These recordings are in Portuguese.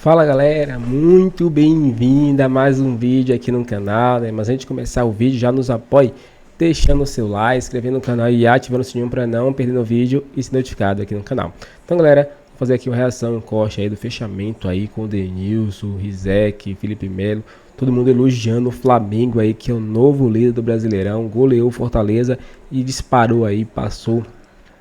Fala galera, muito bem-vinda a mais um vídeo aqui no canal, né? Mas antes de começar o vídeo, já nos apoie deixando o seu like, inscrevendo no canal e ativando o sininho para não perder o vídeo e ser notificado aqui no canal. Então galera, vou fazer aqui uma reação em corte aí do fechamento aí com o Denilson, Rizek, Felipe Melo, todo mundo elogiando o Flamengo aí, que é o novo líder do Brasileirão, goleou o Fortaleza e disparou aí, passou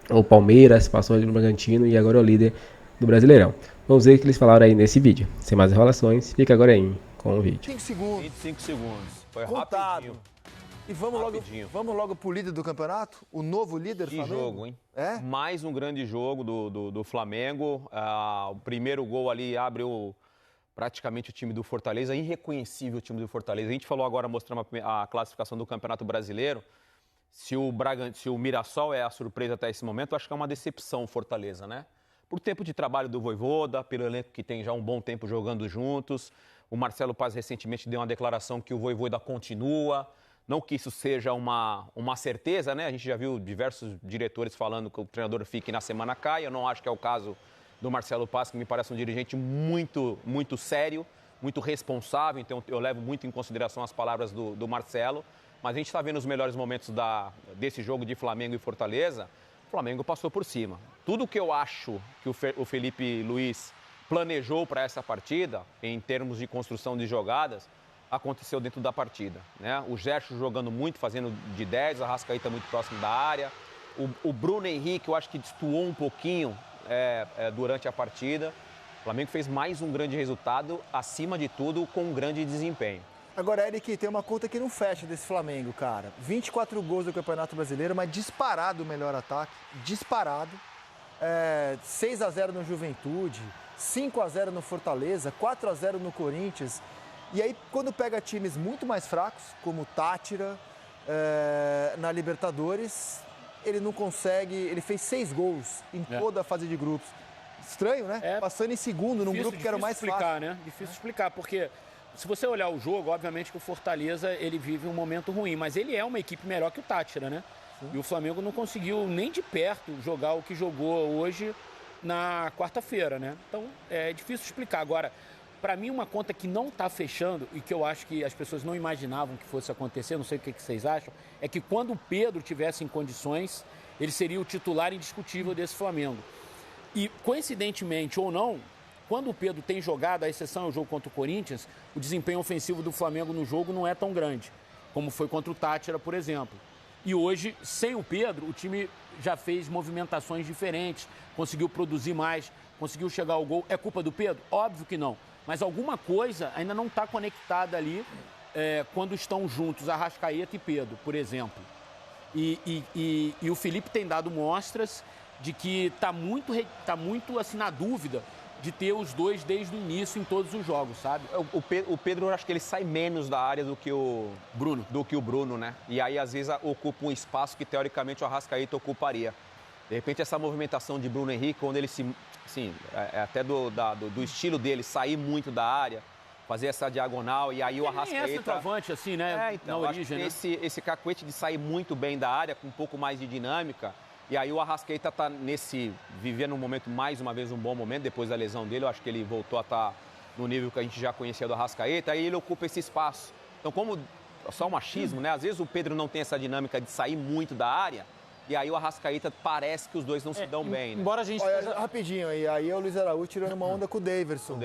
o Palmeiras, passou o Bragantino e agora é o líder do Brasileirão. Vamos ver o que eles falaram aí nesse vídeo. Sem mais enrolações, fica agora aí com o vídeo. 5 segundos. 25 segundos. Foi Contado. rapidinho. E vamos logo pro líder do campeonato? O novo líder do Que Flamengo? jogo, hein? É? Mais um grande jogo do Flamengo. O primeiro gol ali abriu praticamente o time do Fortaleza. Irreconhecível o time do Fortaleza. A gente falou agora, mostrando a classificação do Campeonato Brasileiro. Se o Mirassol é a surpresa até esse momento, acho que é uma decepção o Fortaleza, né? Por tempo de trabalho do Vojvoda, pelo elenco que tem já um bom tempo jogando juntos. O Marcelo Paz recentemente deu uma declaração que o Vojvoda continua. Não que isso seja uma certeza, né? A gente já viu diversos diretores falando que o treinador fique na semana cai. Eu não acho que é o caso do Marcelo Paz, que me parece um dirigente muito sério, muito responsável. Então eu levo muito em consideração as palavras do Marcelo. Mas a gente está vendo os melhores momentos desse jogo de Flamengo e Fortaleza. O Flamengo passou por cima. Tudo que eu acho que o Felipe Luiz planejou para essa partida, em termos de construção de jogadas, aconteceu dentro da partida, né? O Gerson jogando muito, fazendo de 10, a Arrascaeta muito próximo da área. O Bruno Henrique, eu acho que destoou um pouquinho durante a partida. O Flamengo fez mais um grande resultado, acima de tudo, com um grande desempenho. Agora, Eric, tem uma conta que não fecha desse Flamengo, cara. 24 gols do Campeonato Brasileiro, mas disparado o melhor ataque. Disparado. 6-0 no Juventude, 5-0 no Fortaleza, 4-0 no Corinthians. E aí, quando pega times muito mais fracos, como o Tátira, na Libertadores, ele não consegue... Ele fez 6 gols em toda a fase de grupos. Estranho, né? Passando em segundo num grupo que era o mais fácil. Né? Difícil explicar, porque... Se você olhar o jogo, obviamente que o Fortaleza ele vive um momento ruim, mas ele é uma equipe melhor que o Tátira, né? Sim. E o Flamengo não conseguiu nem de perto jogar o que jogou hoje na quarta-feira, né? Então é difícil explicar. Agora, para mim, uma conta que não está fechando e que eu acho que as pessoas não imaginavam que fosse acontecer, não sei o que vocês acham, é que quando o Pedro tivesse em condições, ele seria o titular indiscutível desse Flamengo. E, coincidentemente ou não, quando o Pedro tem jogado, a exceção é o jogo contra o Corinthians, o desempenho ofensivo do Flamengo no jogo não é tão grande, como foi contra o Tátira, por exemplo. E hoje, sem o Pedro, o time já fez movimentações diferentes, conseguiu produzir mais, conseguiu chegar ao gol. É culpa do Pedro? Óbvio que não. Mas alguma coisa ainda não está conectada ali quando estão juntos, Arrascaeta e Pedro, por exemplo. E o Felipe tem dado mostras de que está muito assim, na dúvida de ter os dois desde o início em todos os jogos, sabe? O Pedro, eu acho que ele sai menos da área do que o Bruno, né? E aí, às vezes, ocupa um espaço que, teoricamente, o Arrascaeta ocuparia. De repente, essa movimentação de Bruno Henrique, quando ele até do estilo dele, sair muito da área, fazer essa diagonal, e aí o Arrascaeta... Ele é centroavante, assim, né? Então, na origem, né? Esse cacuete de sair muito bem da área, com um pouco mais de dinâmica. E aí o Arrascaeta está vivendo um momento, mais uma vez, um bom momento, depois da lesão dele. Eu acho que ele voltou a estar no nível que a gente já conhecia do Arrascaeta, aí ele ocupa esse espaço. Então, como só um machismo, né? Às vezes o Pedro não tem essa dinâmica de sair muito da área, e aí o Arrascaeta parece que os dois não se dão bem, né? Embora a gente... Olha, rapidinho, aí é o Luiz Araújo tirando uma onda com o Daverson.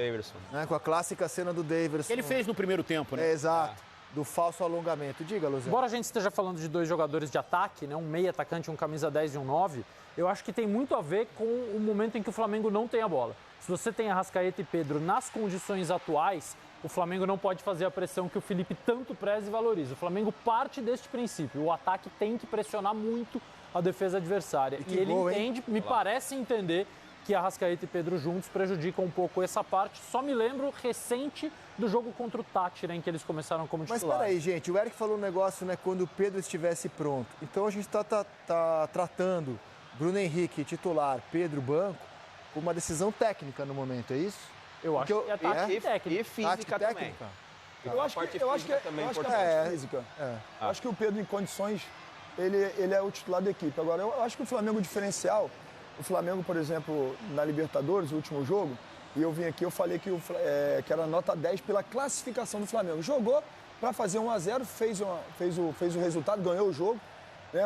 Né? Com a clássica cena do Daverson. Ele fez no primeiro tempo, né? Exato. Do falso alongamento. Diga, Luziano. Embora a gente esteja falando de dois jogadores de ataque, né, um meia atacante, um camisa 10 e um 9, eu acho que tem muito a ver com o momento em que o Flamengo não tem a bola. Se você tem Arrascaeta e Pedro nas condições atuais, o Flamengo não pode fazer a pressão que o Felipe tanto preza e valoriza. O Flamengo parte deste princípio. O ataque tem que pressionar muito a defesa adversária. E ele entende, me parece entender, que Arrascaeta e Pedro juntos prejudicam um pouco essa parte. Só me lembro recente do jogo contra o Tátira, em que eles começaram como titulares. Mas peraí, gente, o Eric falou um negócio, né, quando o Pedro estivesse pronto. Então a gente está tratando Bruno Henrique titular, Pedro banco, com uma decisão técnica no momento, é isso? Eu acho que é tática técnica. E física também. Eu acho que é física. Eu acho que o Pedro, em condições, ele é o titular da equipe. Agora, eu acho que o Flamengo, o diferencial, o Flamengo, por exemplo, na Libertadores, o último jogo, e eu vim aqui, eu falei que era nota 10 pela classificação do Flamengo. Jogou para fazer 1-0, fez o resultado, ganhou o jogo, né,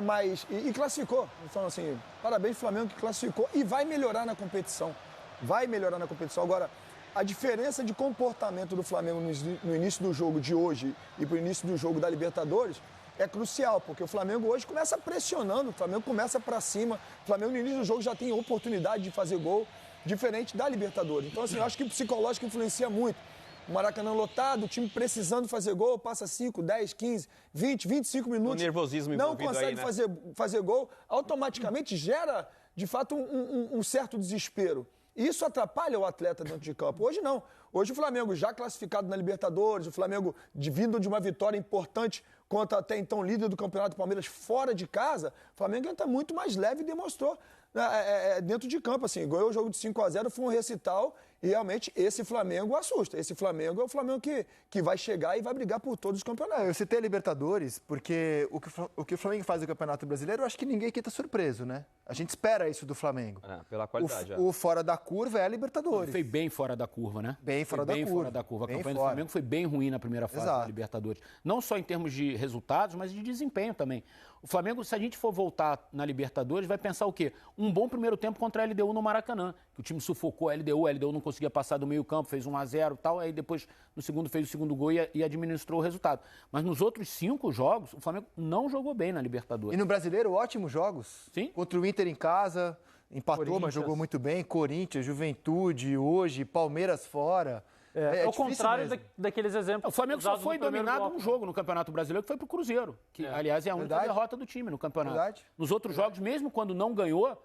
e classificou. Então, assim, parabéns ao Flamengo que classificou e vai melhorar na competição. Vai melhorar na competição. Agora, a diferença de comportamento do Flamengo no início do jogo de hoje e para o início do jogo da Libertadores é crucial, porque o Flamengo hoje começa pressionando, o Flamengo começa para cima, o Flamengo no início do jogo já tem oportunidade de fazer gol, diferente da Libertadores. Então, assim, eu acho que o psicológico influencia muito. O Maracanã lotado, o time precisando fazer gol, passa 5, 10, 15, 20, 25 minutos. O nervosismo não consegue aí, né? fazer gol, automaticamente gera, de fato, um certo desespero. Isso atrapalha o atleta dentro de campo. Hoje não. Hoje o Flamengo já classificado na Libertadores, o Flamengo vindo de uma vitória importante contra até então líder do Campeonato Palmeiras fora de casa, o Flamengo entra muito mais leve e demonstrou dentro de campo. Assim, ganhou o jogo de 5-0, foi um recital e realmente esse Flamengo assusta. Esse Flamengo é o Flamengo que vai chegar e vai brigar por todos os campeonatos. Eu citei a Libertadores porque o que o Flamengo faz no Campeonato Brasileiro, eu acho que ninguém aqui está surpreso, né? A gente espera isso do Flamengo. Pela qualidade. O fora da curva é a Libertadores. Foi bem fora da curva, né? Bem fora da curva. A campanha do Flamengo foi bem ruim na primeira fase da Libertadores. Não só em termos de resultados, mas de desempenho também. O Flamengo, se a gente for voltar na Libertadores, vai pensar o quê? Um bom primeiro tempo contra a LDU no Maracanã, que o time sufocou a LDU não conseguia passar do meio campo, fez 1-0 e tal, aí depois no segundo fez o segundo gol e administrou o resultado. Mas nos outros 5 jogos, o Flamengo não jogou bem na Libertadores. E no Brasileiro, ótimos jogos. Sim. Contra o Inter em casa, empatou, mas jogou muito bem. Corinthians, Juventude, hoje, Palmeiras fora. É o contrário daqueles exemplos. O Flamengo só foi dominado um jogo no Campeonato Brasileiro, que foi pro Cruzeiro, que aliás é a única derrota do time no campeonato. Nos outros jogos, mesmo quando não ganhou,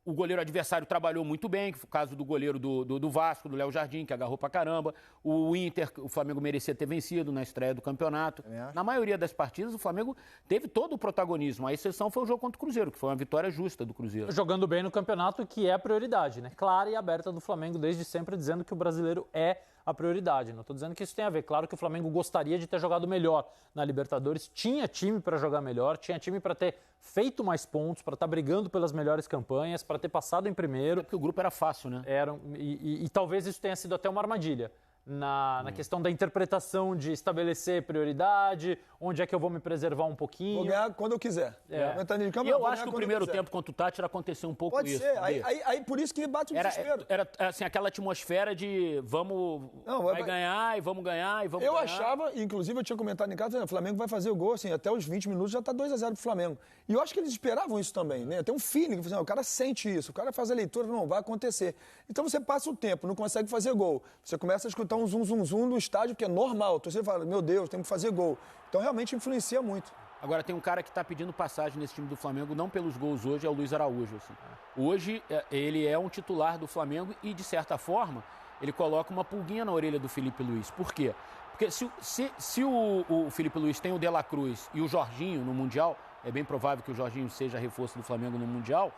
o goleiro adversário trabalhou muito bem, que foi o caso do goleiro do Vasco, do Léo Jardim, que agarrou pra caramba. O Inter, o Flamengo merecia ter vencido na estreia do campeonato. Na maioria das partidas, o Flamengo teve todo o protagonismo. A exceção foi o jogo contra o Cruzeiro, que foi uma vitória justa do Cruzeiro. Jogando bem no campeonato, que é a prioridade, né? Clara e aberta do Flamengo, desde sempre dizendo que o brasileiro é a prioridade. Não estou dizendo que isso tem a ver. Claro que o Flamengo gostaria de ter jogado melhor na Libertadores, tinha time para jogar melhor, tinha time para ter feito mais pontos, para estar brigando pelas melhores campanhas, para ter passado em primeiro. Porque o grupo era fácil, né? E talvez isso tenha sido até uma armadilha. Na questão da interpretação de estabelecer prioridade, onde é que eu vou me preservar um pouquinho. Vou ganhar quando eu quiser. E eu acho que o primeiro tempo contra o Tátira aconteceu um pouco isso. Pode ser. Aí por isso que bate o desespero. Era assim, aquela atmosfera de vai ganhar e vamos ganhar e vamos ganhar. Eu achava, inclusive eu tinha comentado em casa, o Flamengo vai fazer o gol, assim, até os 20 minutos já tá 2-0 pro Flamengo. E eu acho que eles esperavam isso também, né? Tem um feeling, o cara sente isso, o cara faz a leitura, não vai acontecer. Então você passa o tempo, não consegue fazer gol. Você começa a escutar um zum no estádio, que é normal. Então você fala, meu Deus, tem que fazer gol. Então realmente influencia muito. Agora tem um cara que está pedindo passagem nesse time do Flamengo, não pelos gols hoje, é o Luiz Araújo. Assim. Hoje ele é um titular do Flamengo e, de certa forma, ele coloca uma pulguinha na orelha do Felipe Luiz. Por quê? Porque se o Felipe Luiz tem o De La Cruz e o Jorginho no Mundial, é bem provável que o Jorginho seja reforço do Flamengo no Mundial,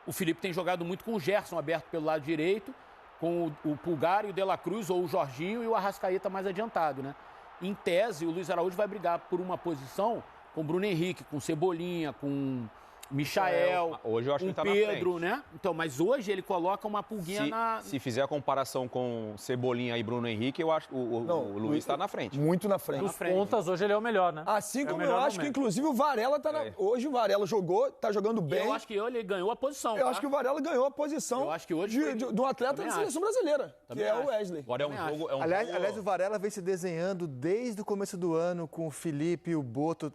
o Felipe tem jogado muito com o Gerson aberto pelo lado direito, com o Pulgar e o De La Cruz, ou o Jorginho e o Arrascaeta mais adiantado, né? Em tese, o Luiz Araújo vai brigar por uma posição com o Bruno Henrique, com Cebolinha, com Michael, hoje eu acho com que tá Pedro, né? Então, mas hoje ele coloca uma pulguinha Se fizer a comparação com Cebolinha e Bruno Henrique, eu acho que o Luiz está na frente. Muito na frente. Dos pontas, hoje ele é o melhor, né? Assim como eu acho que, inclusive, o Varela tá hoje o Varela jogou, tá jogando bem. Eu acho que ele ganhou a posição. Eu acho que o Varela ganhou a posição eu acho que hoje de um atleta da seleção brasileira, que é o Wesley. Agora é um jogo... Aliás, o Varela vem se desenhando desde o começo do ano com o Felipe e o Boto,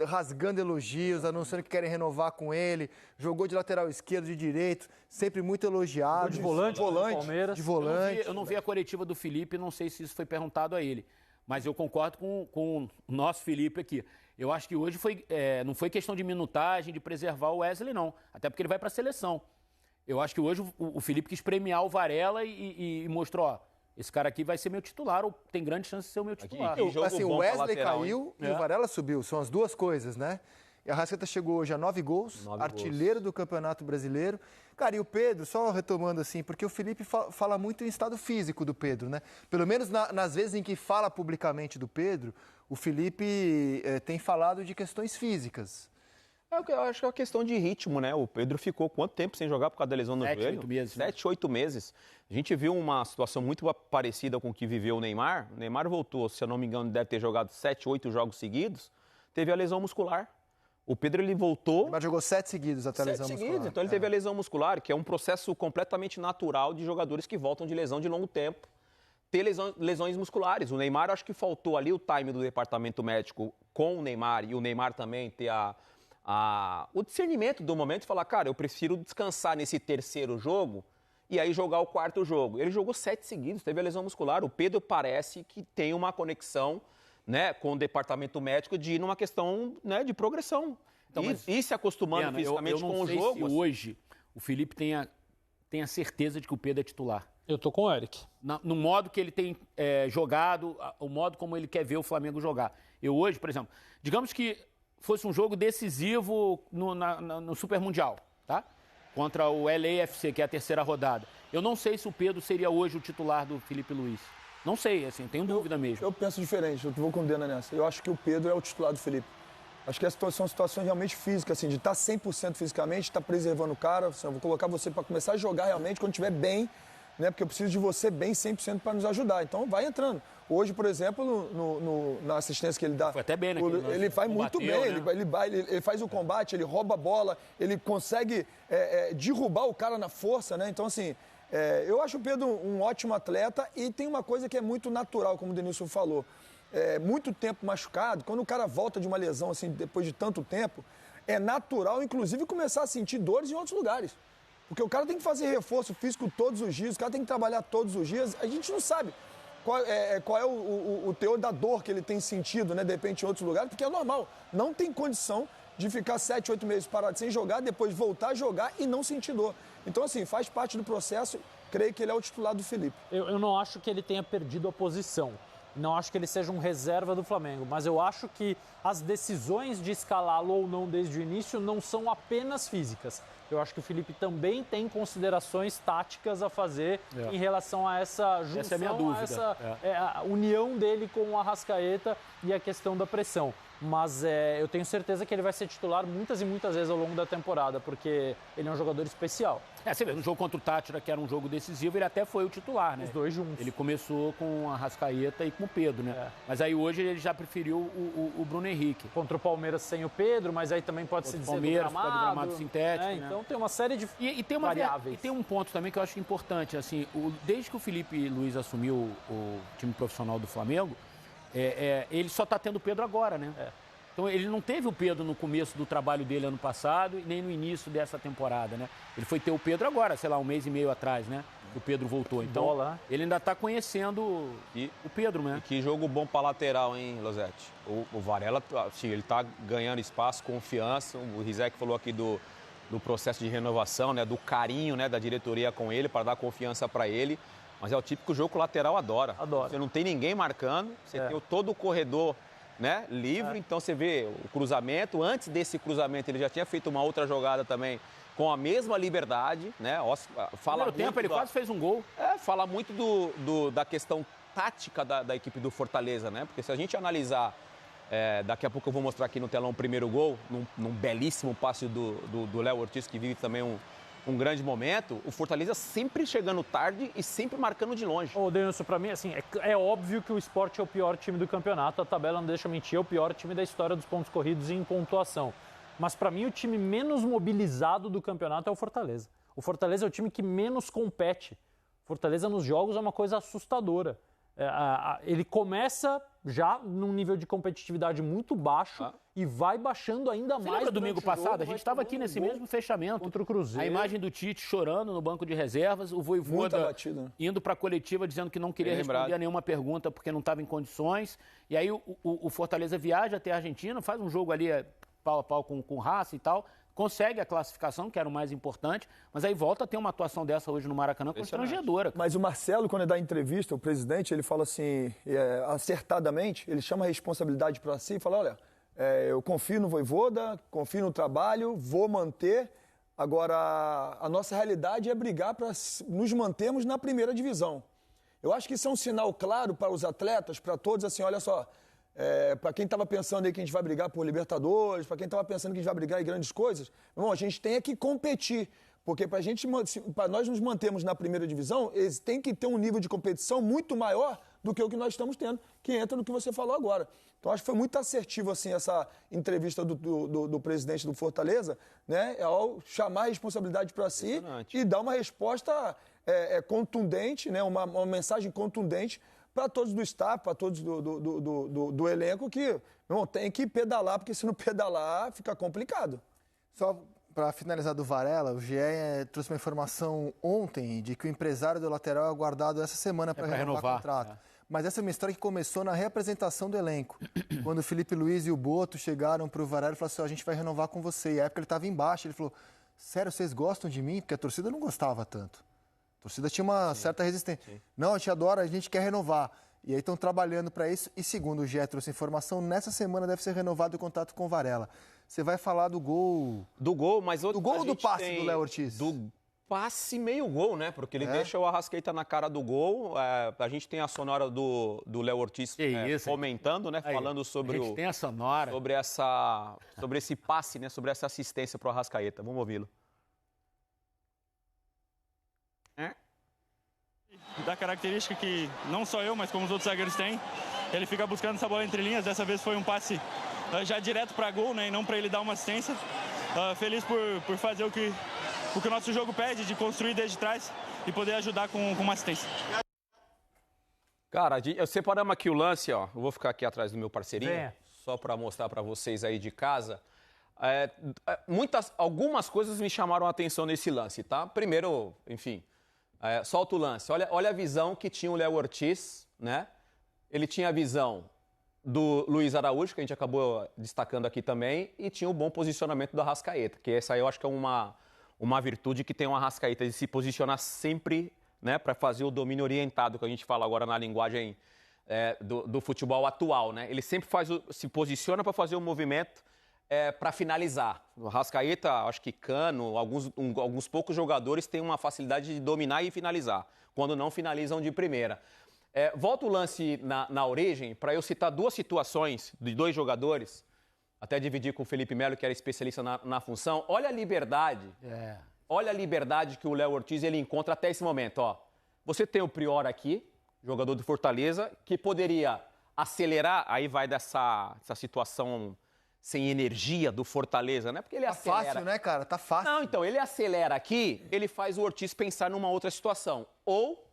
rasgando elogios, anunciando que querem renovar com ele, jogou de lateral esquerdo, de direito, sempre muito elogiado. De volante, Palmeiras. De volante. Eu não vi a coletiva do Felipe, não sei se isso foi perguntado a ele, mas eu concordo com o nosso Felipe aqui. Eu acho que hoje não foi questão de minutagem, de preservar o Wesley, não, até porque ele vai para a seleção. Eu acho que hoje o Felipe quis premiar o Varela e mostrou, ó, esse cara aqui vai ser meu titular, ou tem grande chance de ser o meu titular. Assim, o Wesley caiu e o Varela subiu. São as duas coisas, né? E a Arrascaeta chegou hoje a 9 gols, artilheiro do Campeonato Brasileiro. Cara, e o Pedro, só retomando assim, porque o Felipe fala muito em estado físico do Pedro, né? Pelo menos nas vezes em que fala publicamente do Pedro, o Felipe tem falado de questões físicas. Eu acho que é uma questão de ritmo, né? O Pedro ficou quanto tempo sem jogar por causa da lesão no joelho? 8 meses. 7, 8 meses. A gente viu uma situação muito parecida com o que viveu o Neymar. O Neymar voltou, se eu não me engano, deve ter jogado 7, 8 jogos seguidos. Teve a lesão muscular. O Pedro, ele voltou... Mas jogou 7 seguidos até a lesão muscular. Então ele teve a lesão muscular, que é um processo completamente natural de jogadores que voltam de lesão de longo tempo. Ter lesões musculares. O Neymar, acho que faltou ali o time do departamento médico com o Neymar e o Neymar também ter o discernimento do momento e falar, cara, eu prefiro descansar nesse terceiro jogo e aí jogar o quarto jogo. Ele jogou 7 seguidos, teve a lesão muscular. O Pedro parece que tem uma conexão, né, com o departamento médico de ir numa questão, né, de progressão. Então, e se acostumando fisicamente com o jogo. Eu não sei se hoje o Felipe tem a certeza de que o Pedro é titular. Eu tô com o Eric. No modo que ele tem jogado, o modo como ele quer ver o Flamengo jogar. Eu hoje, por exemplo, digamos que fosse um jogo decisivo no Super Mundial, tá? Contra o LAFC, que é a terceira rodada. Eu não sei se o Pedro seria hoje o titular do Felipe Luiz. Não sei, assim, tenho dúvida mesmo. Eu penso diferente, eu vou com o Dena nessa. Eu acho que o Pedro é o titular do Felipe. Acho que são situações realmente físicas, assim, de estar 100% fisicamente, estar preservando o cara. Assim, eu vou colocar você para começar a jogar realmente quando estiver bem, né? Porque eu preciso de você bem 100% para nos ajudar. Então, vai entrando. Hoje, por exemplo, na assistência que ele dá... Foi até bem, né? Ele vai muito bem, né? Ele faz o combate, ele rouba a bola, ele consegue derrubar o cara na força, né? Então, assim, eu acho o Pedro um ótimo atleta e tem uma coisa que é muito natural, como o Denilson falou. Muito tempo machucado, quando o cara volta de uma lesão, assim, depois de tanto tempo, é natural, inclusive, começar a sentir dores em outros lugares. Porque o cara tem que fazer reforço físico todos os dias, o cara tem que trabalhar todos os dias. A gente não sabe qual é o teor da dor que ele tem sentido, né, de repente, em outros lugares, porque é normal. Não tem condição de ficar 7, 8 meses parado sem jogar, depois voltar a jogar e não sentir dor. Então, assim, faz parte do processo. Creio que ele é o titular do Felipe. Eu não acho que ele tenha perdido a posição. Não acho que ele seja um reserva do Flamengo, mas eu acho que as decisões de escalá-lo ou não desde o início não são apenas físicas. Eu acho que o Felipe também tem considerações táticas a fazer em relação a essa junção, essa é a minha dúvida. A união dele com o Arrascaeta e a questão da pressão. Mas eu tenho certeza que ele vai ser titular muitas e muitas vezes ao longo da temporada, porque ele é um jogador especial. Você vê, no jogo contra o Tátira, que era um jogo decisivo, ele até foi o titular, né? Os dois juntos. Ele começou com a Arrascaeta e com o Pedro, né? Mas aí hoje ele já preferiu o Bruno Henrique. Contra o Palmeiras sem o Pedro, mas aí também pode se dizer Palmeiras, do gramado sintético, né? Então tem uma série de tem variáveis. E tem um ponto também que eu acho importante, assim, desde que o Felipe Luiz assumiu o time profissional do Flamengo, ele só está tendo o Pedro agora, né? Então ele não teve o Pedro no começo do trabalho dele ano passado e nem no início dessa temporada, né? Ele foi ter o Pedro agora, sei lá, 1 mês e meio atrás, né? Que o Pedro voltou. Então ele ainda está conhecendo o Pedro, né? E que jogo bom para lateral, hein, Losetti? O Varela, assim, ele está ganhando espaço, confiança. O Rizek falou aqui do processo de renovação, né? Do carinho, né, da diretoria com ele para dar confiança para ele. Mas é o típico jogo que o lateral adora. Você não tem ninguém marcando, você tem todo o corredor, né, livre, então você vê o cruzamento. Antes desse cruzamento ele já tinha feito uma outra jogada também com a mesma liberdade, né? Fala no tempo ele quase fez um gol. Fala muito da questão tática da equipe do Fortaleza, né? Porque se a gente analisar, daqui a pouco eu vou mostrar aqui no telão o primeiro gol, num belíssimo passe do Léo Ortiz, que vive também um grande momento, o Fortaleza sempre chegando tarde e sempre marcando de longe. Ô, Denilson, pra mim, assim, é óbvio que o Sport é o pior time do campeonato, a tabela não deixa mentir, é o pior time da história dos pontos corridos em pontuação. Mas pra mim, o time menos mobilizado do campeonato é o Fortaleza. O Fortaleza é o time que menos compete. Fortaleza nos jogos é uma coisa assustadora. Ele começa já num nível de competitividade muito baixo e vai baixando ainda mais. Lembra domingo passado? A gente estava aqui nesse mesmo fechamento. Contra o Cruzeiro. A imagem do Tite chorando no banco de reservas, o Vojvoda indo para a coletiva dizendo que não queria responder a nenhuma pergunta porque não estava em condições. E aí o Fortaleza viaja até a Argentina, faz um jogo ali pau a pau com o Racing e tal, consegue a classificação, que era o mais importante, mas aí volta a ter uma atuação dessa hoje no Maracanã constrangedora. Mas o Marcelo, quando ele dá entrevista, o presidente, ele fala assim, acertadamente, ele chama a responsabilidade para si e fala, olha, eu confio no Vojvoda, confio no trabalho, vou manter. Agora, a nossa realidade é brigar para nos mantermos na primeira divisão. Eu acho que isso é um sinal claro para os atletas, para todos, assim, olha só, Para quem estava pensando aí que a gente vai brigar por Libertadores, para quem estava pensando que a gente vai brigar em grandes coisas, irmão, a gente tem que competir. Porque para nós nos mantermos na primeira divisão, eles têm que ter um nível de competição muito maior do que o que nós estamos tendo, que entra no que você falou agora. Então, acho que foi muito assertivo assim, essa entrevista do presidente do Fortaleza, né, ao chamar a responsabilidade para si e dar uma resposta contundente, né, uma mensagem contundente para todos do staff, para todos do elenco, que não tem que pedalar, porque se não pedalar, fica complicado. Só para finalizar do Varela, o GE trouxe uma informação ontem de que o empresário do lateral é aguardado essa semana para renovar o contrato. Mas essa é uma história que começou na reapresentação do elenco. Quando o Felipe Luiz e o Boto chegaram para o Varela e falaram assim, a gente vai renovar com você. E a época ele estava embaixo, ele falou, sério, vocês gostam de mim? Porque a torcida não gostava tanto. A torcida tinha uma certa resistência. Sim. Não, a gente adora, a gente quer renovar. E aí estão trabalhando para isso. E segundo o GE trouxe informação, nessa semana deve ser renovado o contrato com o Varela. Você vai falar do gol... Do gol, mas... Do gol ou do passe do Léo Ortiz? Do passe meio gol, né? Porque ele deixa o Arrascaeta na cara do gol. A gente tem a sonora do Léo Ortiz comentando, né? Aí, falando sobre a gente tem a sonora. Sobre esse passe, né? Sobre essa assistência para o Arrascaeta. Vamos ouvi-lo. Da característica que não só eu, mas como os outros zagueiros têm, ele fica buscando essa bola entre linhas. Dessa vez foi um passe já direto para gol, né, e não para ele dar uma assistência. Feliz por fazer o que o nosso jogo pede, de construir desde trás e poder ajudar com uma assistência. Cara, separamos aqui o lance, ó. Eu vou ficar aqui atrás do meu parceirinho, só para mostrar para vocês aí de casa. Algumas coisas me chamaram a atenção nesse lance, tá? Primeiro, enfim, solta o lance. Olha a visão que tinha o Léo Ortiz, né? Ele tinha a visão do Luiz Araújo, que a gente acabou destacando aqui também, e tinha o bom posicionamento do Arrascaeta, que essa aí eu acho que é uma virtude que tem o Arrascaeta, de se posicionar sempre, né, para fazer o domínio orientado, que a gente fala agora na linguagem do futebol atual, né? Ele sempre se posiciona para fazer o movimento para finalizar. O Arrascaeta, acho que Cano, alguns poucos jogadores têm uma facilidade de dominar e finalizar, quando não finalizam de primeira. Volta o lance na origem, para eu citar duas situações de dois jogadores, até dividir com o Felipe Melo, que era especialista na função. Olha a liberdade. Olha a liberdade que o Léo Ortiz ele encontra até esse momento. Ó. Você tem o Prior aqui, jogador do Fortaleza, que poderia acelerar, aí vai dessa situação sem energia do Fortaleza, né? Porque ele acelera. Tá fácil, né, cara? Tá fácil. Não, então, ele acelera aqui, ele faz o Ortiz pensar numa outra situação. Ou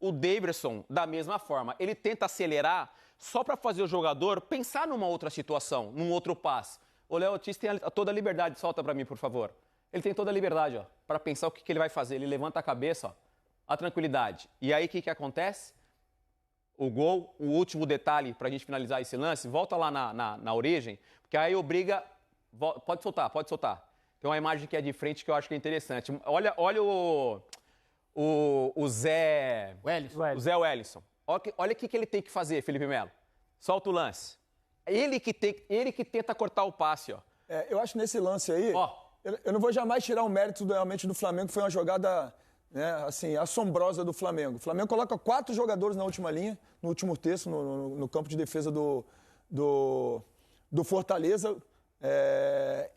o Daverson, da mesma forma, ele tenta acelerar só para fazer o jogador pensar numa outra situação, num outro passe. O Léo Ortiz tem toda a liberdade, solta para mim, por favor. Ele tem toda a liberdade, ó, para pensar o que ele vai fazer. Ele levanta a cabeça, ó, a tranquilidade. E aí, o que acontece? O gol, o último detalhe para a gente finalizar esse lance, volta lá na origem, porque aí obriga... Pode soltar. Tem uma imagem que é de frente que eu acho que é interessante. Olha o Zé Wellison. Olha o que ele tem que fazer, Felipe Melo. Solta o lance. Ele que tenta cortar o passe, ó. Eu acho nesse lance aí, eu não vou jamais tirar o mérito realmente do Flamengo, foi uma jogada, né, assim, assombrosa do Flamengo. O Flamengo coloca 4 jogadores na última linha, no último terço, no campo de defesa do Fortaleza.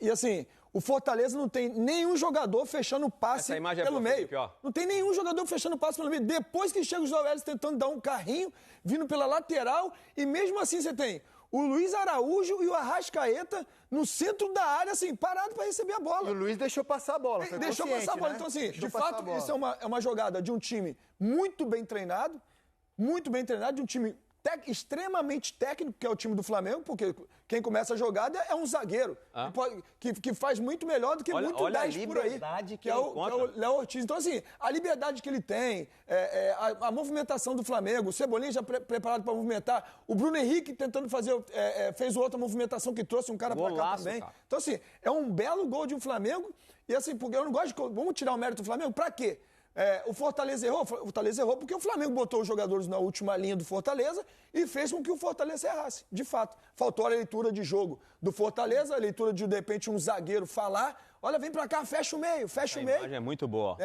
E assim, o Fortaleza não tem nenhum jogador fechando o passe pelo meio. Não tem nenhum jogador fechando o passe pelo meio. Depois que chega o João Welles tentando dar um carrinho, vindo pela lateral, e mesmo assim você tem o Luiz Araújo e o Arrascaeta no centro da área, assim, parado para receber a bola. E o Luiz deixou passar a bola. Deixou passar a bola. Né? Então, assim, de fato, isso é uma jogada de um time muito bem treinado, de um time extremamente técnico, que é o time do Flamengo, porque quem começa a jogada é um zagueiro, que faz muito melhor do que muito 10 por aí, que é o Léo Ortiz. Então, assim, a liberdade que ele tem, a movimentação do Flamengo, o Cebolinha já preparado para movimentar, o Bruno Henrique tentando fazer, fez outra movimentação que trouxe um cara para cá também. Cara. Então, assim, é um belo gol de um Flamengo, e assim, porque eu não gosto de... Vamos tirar o mérito do Flamengo, para quê? O Fortaleza errou porque o Flamengo botou os jogadores na última linha do Fortaleza e fez com que o Fortaleza errasse, de fato. Faltou a leitura de jogo do Fortaleza, a leitura de repente, um zagueiro falar, olha, vem pra cá, fecha o meio. A imagem é muito boa.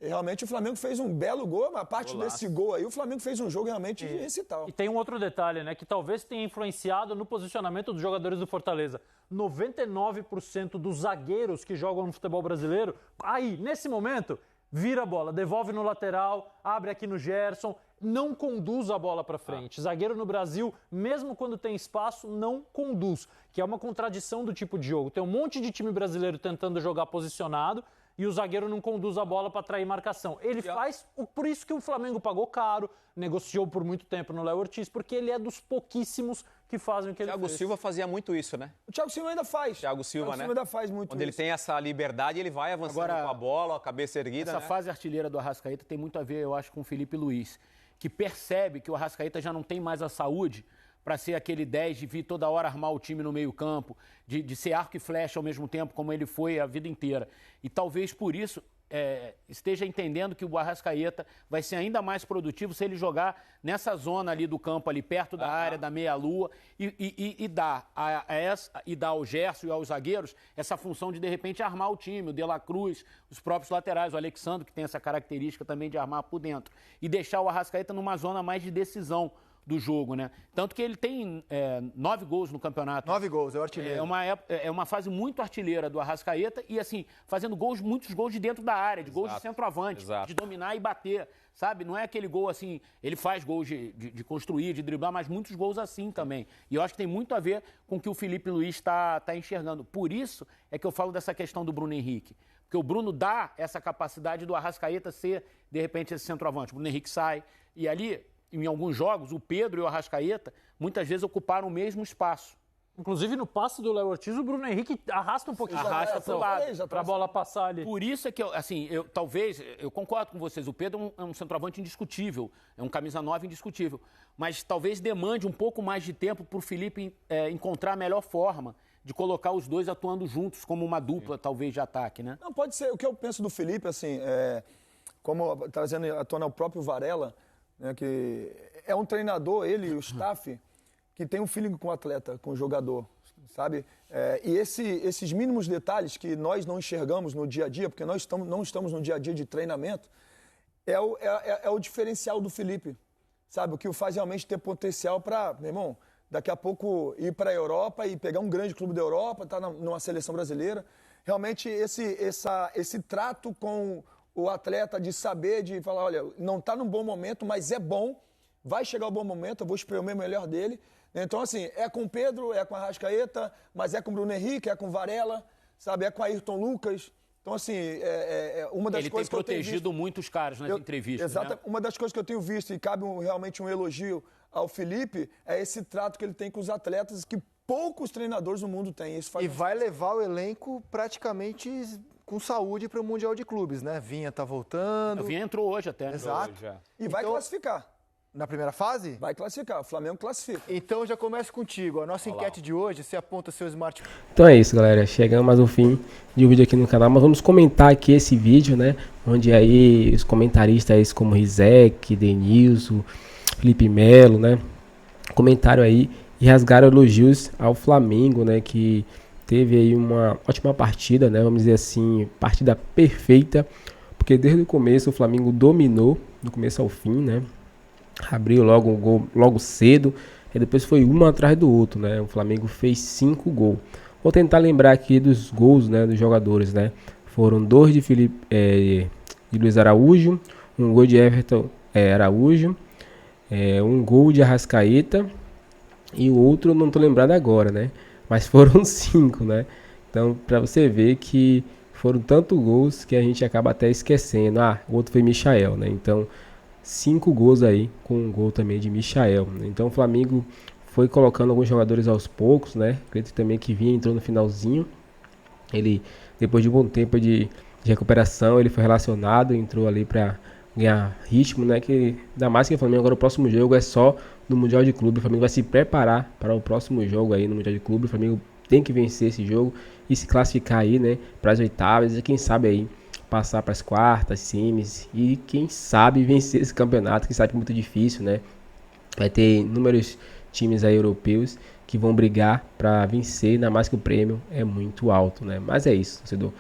Realmente o Flamengo fez um belo gol, mas a parte desse gol aí, o Flamengo fez um jogo realmente de recital. E tem um outro detalhe, né, que talvez tenha influenciado no posicionamento dos jogadores do Fortaleza. 99% dos zagueiros que jogam no futebol brasileiro, aí, nesse momento, vira a bola, devolve no lateral, abre aqui no Gerson, não conduz a bola para frente. Zagueiro no Brasil, mesmo quando tem espaço, não conduz, que é uma contradição do tipo de jogo. Tem um monte de time brasileiro tentando jogar posicionado, e o zagueiro não conduz a bola para atrair marcação. Ele faz, por isso que o Flamengo pagou caro, negociou por muito tempo no Léo Ortiz, porque ele é dos pouquíssimos que fazem o que ele fez. Thiago Silva fazia muito isso, né? O Thiago Silva ainda faz. Thiago Silva ainda faz muito Quando isso. ele tem essa liberdade, ele vai avançando com a bola, a cabeça erguida, Essa fase artilheira do Arrascaeta tem muito a ver, eu acho, com o Felipe Luiz, que percebe que o Arrascaeta já não tem mais a saúde para ser aquele 10 de vir toda hora armar o time no meio-campo, de ser arco e flecha ao mesmo tempo, como ele foi a vida inteira. E talvez por isso esteja entendendo que o Arrascaeta vai ser ainda mais produtivo se ele jogar nessa zona ali do campo, ali perto da área, da meia-lua, e dar ao Gerson e aos zagueiros essa função de repente, armar o time, o De La Cruz, os próprios laterais, o Alexandre, que tem essa característica também de armar por dentro, e deixar o Arrascaeta numa zona mais de decisão do jogo, né? Tanto que ele tem 9 gols no campeonato. 9 gols, é o artilheiro. É uma fase muito artilheira do Arrascaeta e, assim, fazendo muitos gols de dentro da área, de gols de centroavante, de dominar e bater, sabe? Não é aquele gol, assim, ele faz gols de construir, de driblar, mas muitos gols assim também. E eu acho que tem muito a ver com o que o Felipe Luiz está enxergando. Por isso é que eu falo dessa questão do Bruno Henrique. Porque o Bruno dá essa capacidade do Arrascaeta ser, de repente, esse centroavante. O Bruno Henrique sai e ali, em alguns jogos, o Pedro e o Arrascaeta muitas vezes ocuparam o mesmo espaço. Inclusive no passe do Léo Ortiz, o Bruno Henrique arrasta um pouquinho. Arrasta pro lado. Pra bola passar ali. Por isso é que, eu concordo com vocês, o Pedro é um centroavante indiscutível, é um camisa 9 indiscutível, mas talvez demande um pouco mais de tempo pro Felipe encontrar a melhor forma de colocar os dois atuando juntos, como uma dupla, talvez, de ataque, né? Não, pode ser. O que eu penso do Felipe, assim, como trazendo à tona o próprio Varela, né, que é um treinador, ele e o staff, que tem um feeling com o atleta, com o jogador, sabe? E esses mínimos detalhes que nós não enxergamos no dia a dia, porque nós não estamos no dia a dia de treinamento, é o diferencial do Felipe, sabe? O que o faz realmente ter potencial para, meu irmão, daqui a pouco ir para a Europa e pegar um grande clube da Europa, estar numa seleção brasileira. Realmente esse trato com o atleta de saber, de falar, olha, não está num bom momento, mas é bom, vai chegar o bom momento, eu vou espremer o melhor dele. Então, assim, é com o Pedro, é com a Arrascaeta, mas é com o Bruno Henrique, é com o Varela, sabe, é com a Ayrton Lucas. Então, assim, uma das coisas que eu tenho visto... Ele tem protegido muitos caras nas entrevistas, exato, né? Uma das coisas que eu tenho visto, e cabe realmente um elogio ao Felipe, é esse trato que ele tem com os atletas que poucos treinadores no mundo têm. Isso faz vai levar o elenco praticamente com saúde para o Mundial de Clubes, né? Vinha tá voltando. O Vinha entrou hoje até. Exato. E vai classificar. Na primeira fase? Vai classificar, o Flamengo classifica. Então já começo contigo. A nossa enquete de hoje, você aponta seu smartphone. Então é isso, galera. Chegamos mais ao fim de um vídeo aqui no canal. Mas vamos comentar aqui esse vídeo, né? Onde aí os comentaristas como Rizek, Denilson, Felipe Melo, né? Comentaram aí e rasgaram elogios ao Flamengo, né? Que teve aí uma ótima partida, né? Vamos dizer assim, partida perfeita. Porque desde o começo o Flamengo dominou, do começo ao fim, né? Abriu logo o gol logo cedo, e depois foi um atrás do outro, né? O Flamengo fez 5 gols. Vou tentar lembrar aqui dos gols, né, dos jogadores, né? Foram 2 de de Luiz Araújo, um gol de Everton Araújo, um gol de Arrascaeta e o outro não tô lembrado agora, né? Mas foram 5, né? Então, para você ver que foram tantos gols que a gente acaba até esquecendo. O outro foi Michael, né? Então 5 gols aí, com um gol também de Michael. Então o Flamengo foi colocando alguns jogadores aos poucos, né? Acredito também que Vinha entrou no finalzinho. Ele, depois de um bom tempo de recuperação, ele foi relacionado, entrou ali para ganhar ritmo, né? Que ainda mais que o Flamengo agora o próximo jogo é só no Mundial de Clube. O Flamengo vai se preparar para o próximo jogo aí no Mundial de Clube. O Flamengo tem que vencer esse jogo e se classificar aí, né? Para as oitavas e quem sabe aí passar para as quartas, semis e quem sabe vencer esse campeonato, que sabe que é muito difícil, né? Vai ter inúmeros times aí europeus que vão brigar para vencer, ainda mais que o prêmio é muito alto, né? Mas é isso, torcedor.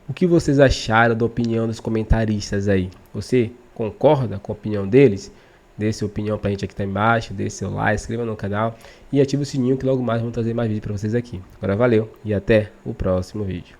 O que vocês acharam da opinião dos comentaristas aí? Você concorda com a opinião deles? Dê sua opinião pra gente aqui embaixo, dê seu like, inscreva no canal e ative o sininho que logo mais vamos trazer mais vídeos pra vocês aqui. Agora valeu e até o próximo vídeo.